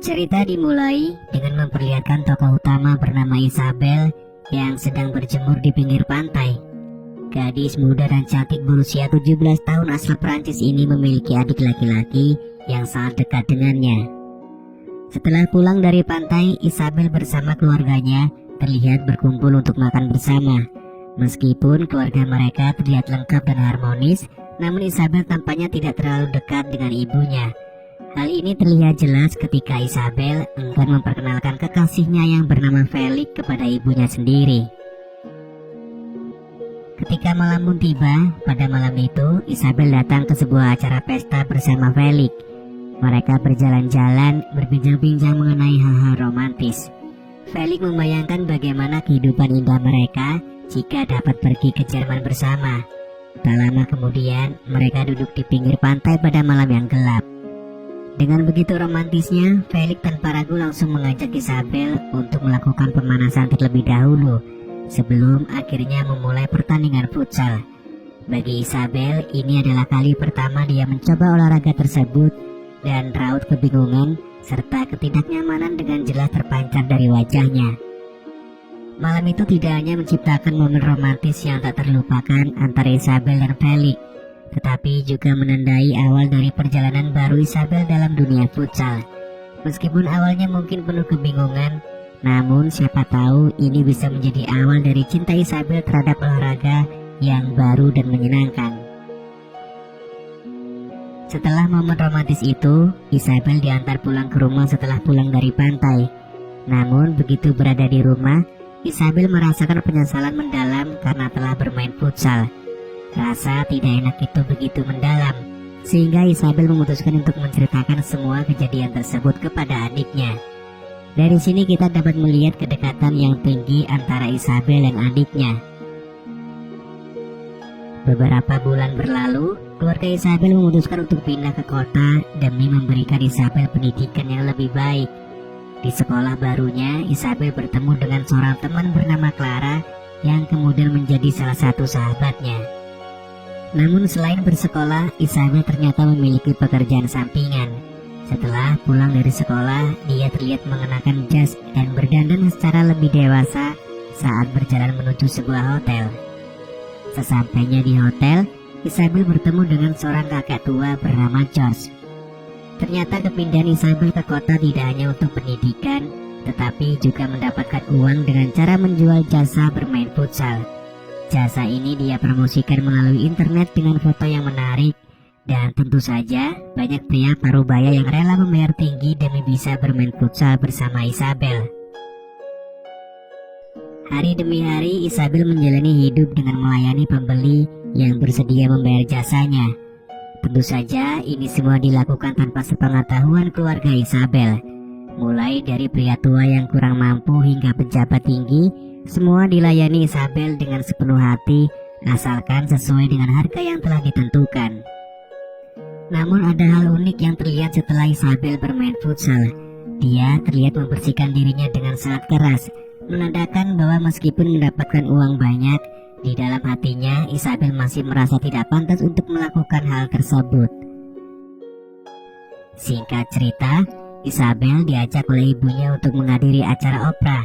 Cerita dimulai dengan memperlihatkan tokoh utama bernama Isabel yang sedang berjemur di pinggir pantai. Gadis muda dan cantik berusia 17 tahun asal Prancis ini memiliki adik laki-laki yang sangat dekat dengannya. Setelah pulang dari pantai, Isabel bersama keluarganya terlihat berkumpul untuk makan bersama. Meskipun keluarga mereka terlihat lengkap dan harmonis, namun Isabel tampaknya tidak terlalu dekat dengan ibunya. Hal ini terlihat jelas ketika Isabel enggan memperkenalkan kekasihnya yang bernama Felix kepada ibunya sendiri. Ketika malam pun tiba, pada malam itu Isabel datang ke sebuah acara pesta bersama Felix. Mereka berjalan-jalan, berbincang-bincang mengenai hal-hal romantis. Felix membayangkan bagaimana kehidupan indah mereka jika dapat pergi ke Jerman bersama. Tak lama kemudian, mereka duduk di pinggir pantai pada malam yang gelap. Dengan begitu romantisnya, Felix tanpa ragu langsung mengajak Isabel untuk melakukan pemanasan terlebih dahulu sebelum akhirnya memulai pertandingan futsal. Bagi Isabel, ini adalah kali pertama dia mencoba olahraga tersebut dan raut kebingungan serta ketidaknyamanan dengan jelas terpancar dari wajahnya. Malam itu tidak hanya menciptakan momen romantis yang tak terlupakan antara Isabel dan Felix, tetapi juga menandai awal dari perjalanan baru Isabel dalam dunia futsal. Meskipun awalnya mungkin penuh kebingungan, namun siapa tahu ini bisa menjadi awal dari cinta Isabel terhadap olahraga yang baru dan menyenangkan. Setelah momen romantis itu, Isabel diantar pulang ke rumah setelah pulang dari pantai. Namun begitu berada di rumah, Isabel merasakan penyesalan mendalam karena telah bermain futsal. Rasa tidak enak itu begitu mendalam, sehingga Isabel memutuskan untuk menceritakan semua kejadian tersebut kepada adiknya. Dari sini kita dapat melihat kedekatan yang tinggi antara Isabel dan adiknya. Beberapa bulan berlalu, keluarga Isabel memutuskan untuk pindah ke kota demi memberikan Isabel pendidikan yang lebih baik. Di sekolah barunya, Isabel bertemu dengan seorang teman bernama Clara yang kemudian menjadi salah satu sahabatnya. Namun selain bersekolah, Isabel ternyata memiliki pekerjaan sampingan. Setelah pulang dari sekolah, dia terlihat mengenakan jas dan berdandan secara lebih dewasa saat berjalan menuju sebuah hotel. Sesampainya di hotel, Isabel bertemu dengan seorang kakek tua bernama George. Ternyata kepindahan Isabel ke kota tidak hanya untuk pendidikan, tetapi juga mendapatkan uang dengan cara menjual jasa bermain futsal. Jasa ini dia promosikan melalui internet dengan foto yang menarik, dan tentu saja banyak pria parubaya yang rela membayar tinggi demi bisa bermain futsal bersama Isabel. Hari demi hari Isabel menjalani hidup dengan melayani pembeli yang bersedia membayar jasanya. Tentu saja ini semua dilakukan tanpa sepengetahuan keluarga Isabel. Mulai dari pria tua yang kurang mampu hingga pejabat tinggi, semua dilayani Isabel dengan sepenuh hati, asalkan sesuai dengan harga yang telah ditentukan. Namun ada hal unik yang terlihat setelah Isabel bermain futsal. Dia terlihat membersihkan dirinya dengan sangat keras, menandakan bahwa meskipun mendapatkan uang banyak, di dalam hatinya Isabel masih merasa tidak pantas untuk melakukan hal tersebut. Singkat cerita, Isabel diajak oleh ibunya untuk menghadiri acara opera.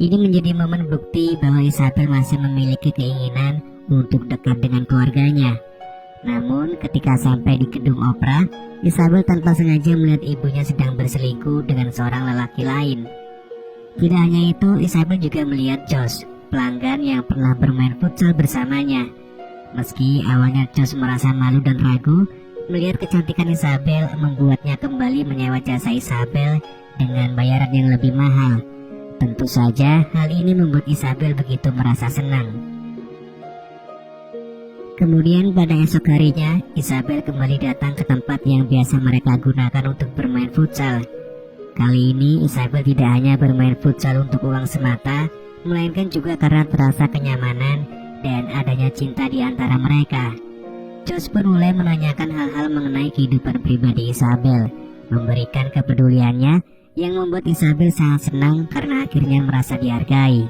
Ini menjadi momen bukti bahwa Isabel masih memiliki keinginan untuk dekat dengan keluarganya. Namun ketika sampai di gedung opera, Isabel tanpa sengaja melihat ibunya sedang berselingkuh dengan seorang lelaki lain. Tidak hanya itu, Isabel juga melihat Josh, pelanggan yang pernah bermain futsal bersamanya. Meski awalnya Josh merasa malu dan ragu, melihat kecantikan Isabel membuatnya kembali menyewa jasa Isabel dengan bayaran yang lebih mahal. Tentu saja hal ini membuat Isabel begitu merasa senang. Kemudian pada esok harinya, Isabel kembali datang ke tempat yang biasa mereka gunakan untuk bermain futsal. Kali ini Isabel tidak hanya bermain futsal untuk uang semata, melainkan juga karena terasa kenyamanan dan adanya cinta di antara mereka. Josh pun mulai menanyakan hal-hal mengenai kehidupan pribadi Isabel, memberikan kepeduliannya yang membuat Isabel sangat senang karena akhirnya merasa dihargai.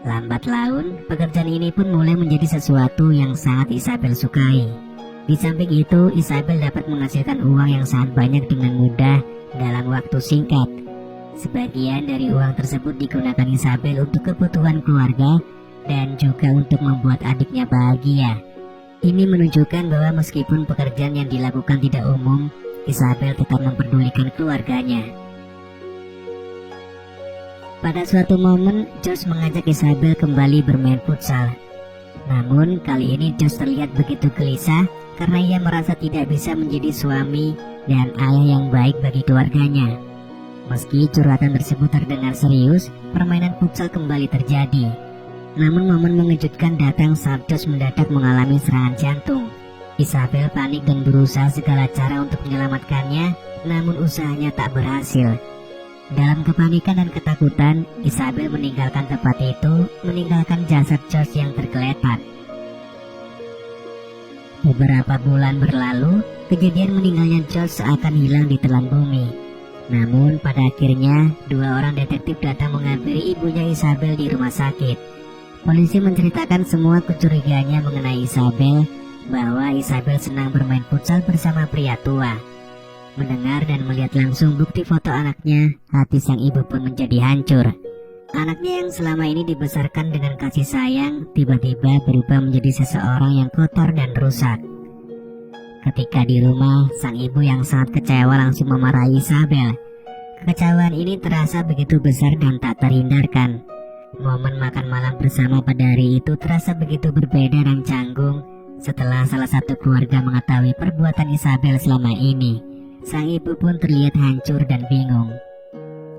Lambat laun, pekerjaan ini pun mulai menjadi sesuatu yang sangat Isabel sukai. Di samping itu, Isabel dapat menghasilkan uang yang sangat banyak dengan mudah dalam waktu singkat. Sebagian dari uang tersebut digunakan Isabel untuk kebutuhan keluarga dan juga untuk membuat adiknya bahagia. Ini menunjukkan bahwa meskipun pekerjaan yang dilakukan tidak umum, Isabel tetap memperdulikan keluarganya. Pada suatu momen, Josh mengajak Isabel kembali bermain futsal. Namun, kali ini Josh terlihat begitu gelisah karena ia merasa tidak bisa menjadi suami dan ayah yang baik bagi keluarganya. Meski curhatan tersebut terdengar serius, permainan futsal kembali terjadi. Namun momen mengejutkan datang saat Josh mendadak mengalami serangan jantung. Isabel panik dan berusaha segala cara untuk menyelamatkannya, namun usahanya tak berhasil. Dalam kepanikan dan ketakutan, Isabel meninggalkan tempat itu, meninggalkan jasad Josh yang tergeletak. Beberapa bulan berlalu, kejadian meninggalnya Josh seakan hilang di telan bumi. Namun pada akhirnya, 2 orang detektif datang menghampiri ibunya Isabel di rumah sakit. Polisi menceritakan semua kecurigaannya mengenai Isabel, bahwa Isabel senang bermain futsal bersama pria tua. Mendengar dan melihat langsung bukti foto anaknya, hati sang ibu pun menjadi hancur. Anaknya yang selama ini dibesarkan dengan kasih sayang, tiba-tiba berubah menjadi seseorang yang kotor dan rusak. Ketika di rumah, sang ibu yang sangat kecewa langsung memarahi Isabel. Kekecewaan ini terasa begitu besar dan tak terhindarkan. Momen makan malam bersama pada hari itu terasa begitu berbeda dan canggung setelah salah satu keluarga mengetahui perbuatan Isabel selama ini. Sang ibu pun terlihat hancur dan bingung.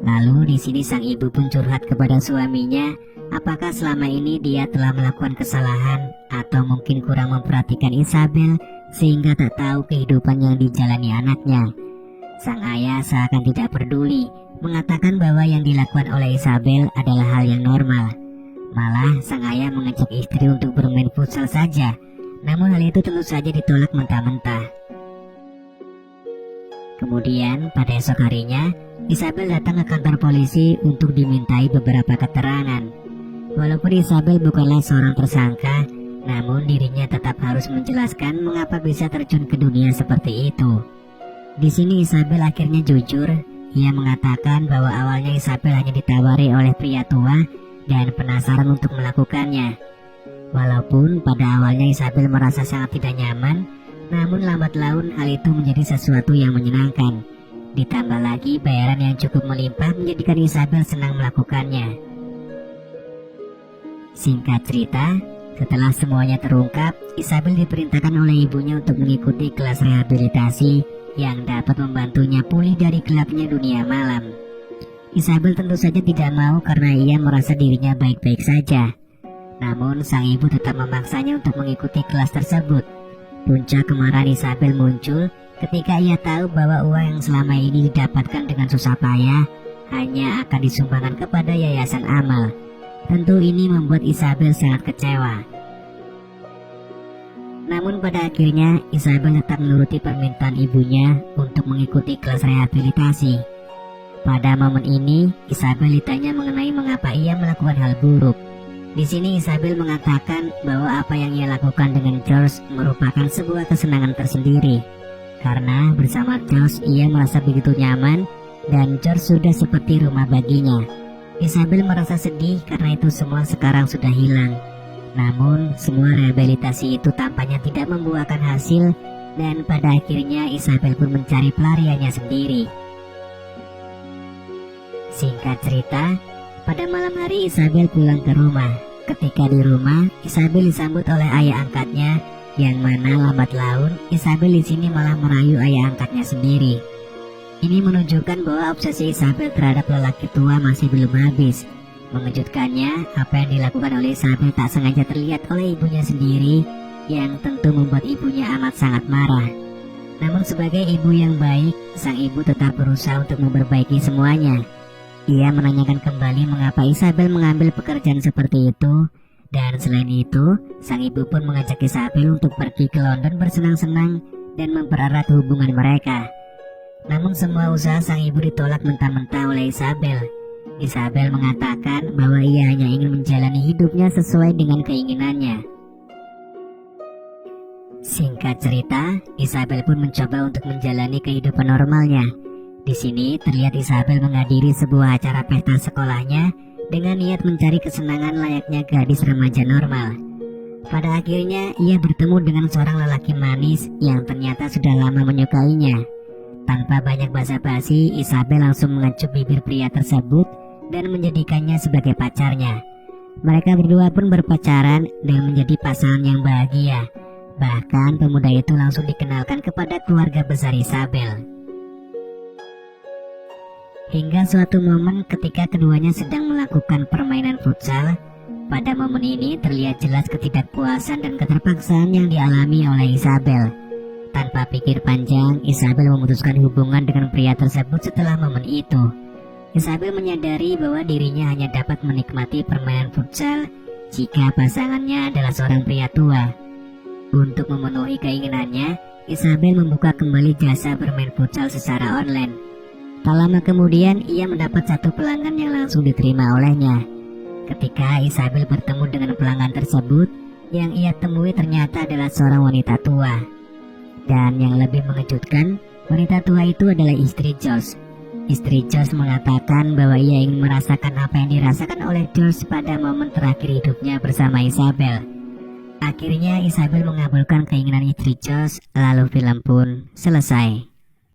Lalu di sini sang ibu pun curhat kepada suaminya, apakah selama ini dia telah melakukan kesalahan atau mungkin kurang memperhatikan Isabel sehingga tak tahu kehidupan yang dijalani anaknya. Sang ayah seakan tidak peduli, mengatakan bahwa yang dilakukan oleh Isabel adalah hal yang normal. Malah sang ayah mengajak istri untuk bermain futsal saja, namun hal itu tentu saja ditolak mentah-mentah. Kemudian pada esok harinya, Isabel datang ke kantor polisi untuk dimintai beberapa keterangan. Walaupun Isabel bukanlah seorang tersangka, namun dirinya tetap harus menjelaskan mengapa bisa terjun ke dunia seperti itu. Di sini Isabel akhirnya jujur. Ia mengatakan bahwa awalnya Isabel hanya ditawari oleh pria tua dan penasaran untuk melakukannya. Walaupun pada awalnya Isabel merasa sangat tidak nyaman, namun lambat laun hal itu menjadi sesuatu yang menyenangkan. Ditambah lagi bayaran yang cukup melimpah menjadikan Isabel senang melakukannya. Singkat cerita, setelah semuanya terungkap, Isabel diperintahkan oleh ibunya untuk mengikuti kelas rehabilitasi yang dapat membantunya pulih dari gelapnya dunia malam. Isabel tentu saja tidak mau karena ia merasa dirinya baik-baik saja. Namun sang ibu tetap memaksanya untuk mengikuti kelas tersebut. Puncak kemarahan Isabel muncul ketika ia tahu bahwa uang yang selama ini didapatkan dengan susah payah hanya akan disumbangkan kepada yayasan amal. Tentu ini membuat Isabel sangat kecewa. Namun pada akhirnya Isabel tetap menuruti permintaan ibunya untuk mengikuti kelas rehabilitasi. Pada momen ini, Isabel ditanya mengenai mengapa ia melakukan hal buruk. Di sini Isabel mengatakan bahwa apa yang ia lakukan dengan George merupakan sebuah kesenangan tersendiri. Karena bersama George ia merasa begitu nyaman dan George sudah seperti rumah baginya. Isabel merasa sedih karena itu semua sekarang sudah hilang. Namun semua rehabilitasi itu tampaknya tidak membuahkan hasil dan pada akhirnya Isabel pun mencari pelariannya sendiri. Singkat cerita, pada malam hari Isabel pulang ke rumah. Ketika di rumah, Isabel disambut oleh ayah angkatnya, yang mana lambat laun Isabel di sini malah merayu ayah angkatnya sendiri. Ini menunjukkan bahwa obsesi Isabel terhadap lelaki tua masih belum habis. Mengejutkannya, apa yang dilakukan oleh Isabel tak sengaja terlihat oleh ibunya sendiri, yang tentu membuat ibunya amat sangat marah. Namun sebagai ibu yang baik, sang ibu tetap berusaha untuk memperbaiki semuanya. Ia menanyakan kembali mengapa Isabel mengambil pekerjaan seperti itu, dan selain itu, sang ibu pun mengajak Isabel untuk pergi ke London bersenang-senang dan mempererat hubungan mereka. Namun semua usaha sang ibu ditolak mentah-mentah oleh Isabel. Isabel mengatakan bahwa ia hanya ingin menjalani hidupnya sesuai dengan keinginannya. Singkat cerita, Isabel pun mencoba untuk menjalani kehidupan normalnya. Di sini terlihat Isabel menghadiri sebuah acara pesta sekolahnya dengan niat mencari kesenangan layaknya gadis remaja normal. Pada akhirnya, ia bertemu dengan seorang lelaki manis yang ternyata sudah lama menyukainya. Tanpa banyak basa-basi, Isabel langsung mengecup bibir pria tersebut dan menjadikannya sebagai pacarnya. Mereka berdua pun berpacaran dan menjadi pasangan yang bahagia. Bahkan pemuda itu langsung dikenalkan kepada keluarga besar Isabel. Hingga suatu momen ketika keduanya sedang melakukan permainan futsal. Pada momen ini terlihat jelas ketidakpuasan dan keterpaksaan yang dialami oleh Isabel. Tanpa pikir panjang, Isabel memutuskan hubungan dengan pria tersebut setelah momen itu. Isabel menyadari bahwa dirinya hanya dapat menikmati permainan futsal jika pasangannya adalah seorang pria tua. Untuk memenuhi keinginannya, Isabel membuka kembali jasa bermain futsal secara online. Tak lama kemudian, ia mendapat satu pelanggan yang langsung diterima olehnya. Ketika Isabel bertemu dengan pelanggan tersebut, yang ia temui ternyata adalah seorang wanita tua. Dan yang lebih mengejutkan, wanita tua itu adalah istri George. Istri George mengatakan bahwa ia ingin merasakan apa yang dirasakan oleh George pada momen terakhir hidupnya bersama Isabel. Akhirnya Isabel mengabulkan keinginan istri George, lalu film pun selesai.